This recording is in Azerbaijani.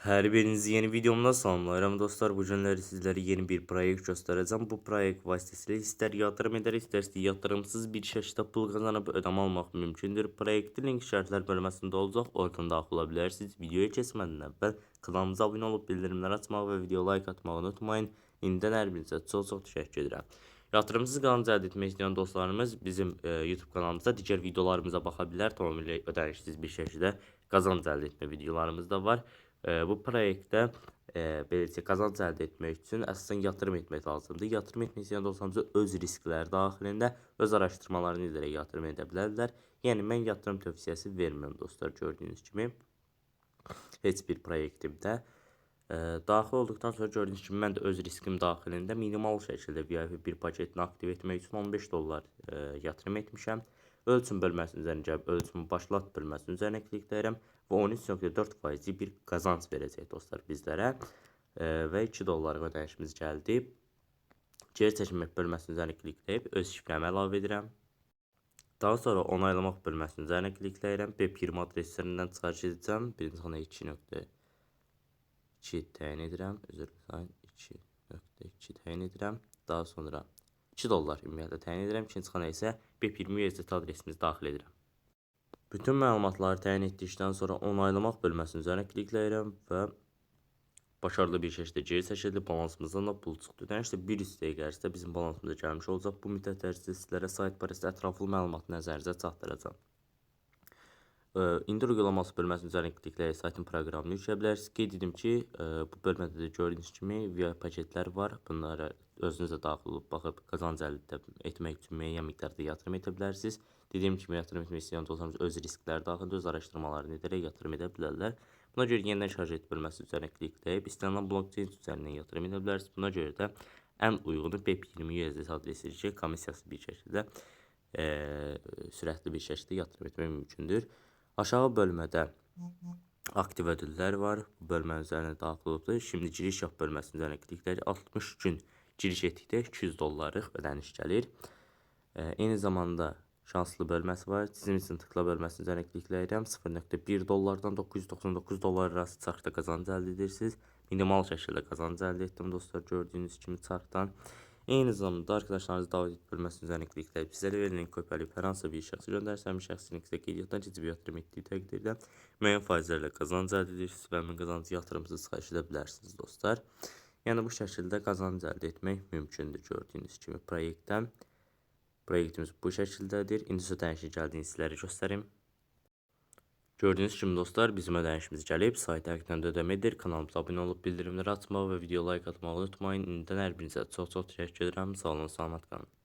Hər birinizi yeni videomda salamlayıram dostlar. Bu günləri sizlərə yeni bir proyekt göstərəcəm. Bu proyekt vasitəsilə istər yatırım edər, istərsə yatırımsız bir şəkildə pul qazanıb ödəmə almaq mümkündür. Proyektin link şərtlər bölməsində olacaq. Oradan daxil ola bilərsiniz. Videoya keçmədən əvvəl kanalımıza abunə olub bildirimləri açmağı və video like atmağı unutmayın. İndidən hər birinizə çox təşəkkür edirəm. Yatırımsız qazanc əldə etmək istəyən dostlarımız bizim YouTube kanalımızda digər videolarımıza baxa bilər. Tamamilə ödənişsiz bir şəkildə qazanc əldə etmə videolarımız da var. Bu proyektdə beləcə qazanc əldə etmək üçün əsasən yatırım etmək lazımdır. Yatırım etmək istəyən dostlarımıza öz riskləri daxilində öz araşdırmalarını edərək yatırım edə bilərlər. Yəni mən yatırım tövsiyəsi vermirəm dostlar, gördüyünüz kimi heç bir proyektimdə. Daxil olduqdan sonra gördüyünüz kimi mən də öz riskim daxilində minimal şəkildə VIP bir paketini aktiv etmək üçün 15 dollar yatırım etmişəm. Ölçüm bölməsinin üzərinə gəlib ölçümü başlat bölməsinin üzərinə klikləyirəm və 13.4% bir qazanc verəcək dostlar bizlərə və 2 dollarlıq ödənişimiz gəldi. Geri çəkilmək bölməsinin üzərinə klikləyib öz şifrəmi əlavə edirəm. Daha sonra onaylamaq bölməsinin üzərinə klikləyirəm. BEP20 adreslərindən çıxarış edəcəm. Birinci xana 2.2 təyin edirəm. Üzr istəyirəm, 2.2 təyin edirəm. Daha sonra 2 dollar ümumiyyətlə təyin edirəm. İkinci xana isə BEP20 USDT adresimizi daxil edirəm. Bütün məlumatları təyin etdikdən sonra onaylamaq bölməsinin üzərinə klikləyirəm və başarılı bir şəkildə geri çəkildi. Balansımızdan da pul çıxdı. Ödənişdə bir dəqiqə ərzində bizim balansımıza gəlmiş olacaq. Bu müddət ərzində sizlərə sayt barəsində ətraflı məlumatı nəzərinizə çatdıracağam. İndir uygulaması bölməsinin üzərinə klikləyərək saytın proqramını yükləyə bilərsiniz. Qeyd edim ki, bu bölmədə də gördüyünüz kimi VIP paketlər var. Bunlara özünüz də daxil olub baxıb qazanc əldə etmək üçün müəyyən miqdarda yatırım edə bilərsiniz. Dediyim kimi yatırım etmək istəyən dostlarımız öz riskləri daxilində öz araşdırmalarını edərək yatırım edə bilərlər. Buna görə yenidən şarj et bölməsi üzərinə klikləyib istənilən blockchain üzərindən yatırım edə bilərsiniz. Buna görə də ən uyğunu BEP20 USDT adresi ki, komissiyası bir şəkildə sürətli bir şəkildə yatırım etmək mümkündür. Aşağı bölmədə aktiv ödüllər var. Bu bölmənin üzərinə daxil olubdur. Şimdi giriş yap bölməsinin üzərinə klikləyək. 60 gün giriş etdikdə 200 dollarlıq ödəniş gəlir. Eyni zamanda şanslı bölməsi var. Sizin üçün tıkla bölməsinin üzərinə klikləyirəm. 0.1 dollardan 999 dollar arası çarxda qazanc əldə edirsiniz. Minimal şəkildə qazanc əldə etdim dostlar, gördüyünüz kimi çarxdan. Eyni zamanda arkadaşlarınızı davet et bölməsinin üzərinə klikləyib sizə verilən kopyalayıb hər hansı bir şəxsə göndərsəm, şəxsin sizə qeydiyyatdan keçib yatırım etdiyi təqdirdə müəyyən faizlərlə qazanc əldə edirsiniz və həmin qazancı yatırımsız çıxarış edə bilərsiniz dostlar. Yəni bu şəkildə qazanc əldə etmək mümkündür gördüyünüz kimi proyektdən. Proyektimiz bu şəkildədir. İndi ödənişin gəldiyini sizlərə göstərim. Gördüyünüz kimi dostlar bizim ödənişimiz gəlib. Sayt həqiqətən də ödəmə edir. Kanalımıza abunə olub bildirimləri açmağı və video like atmağı unutmayın. İndidən hər birinizə çox təşəkkür edirəm. Sağ olun, salamat qalın.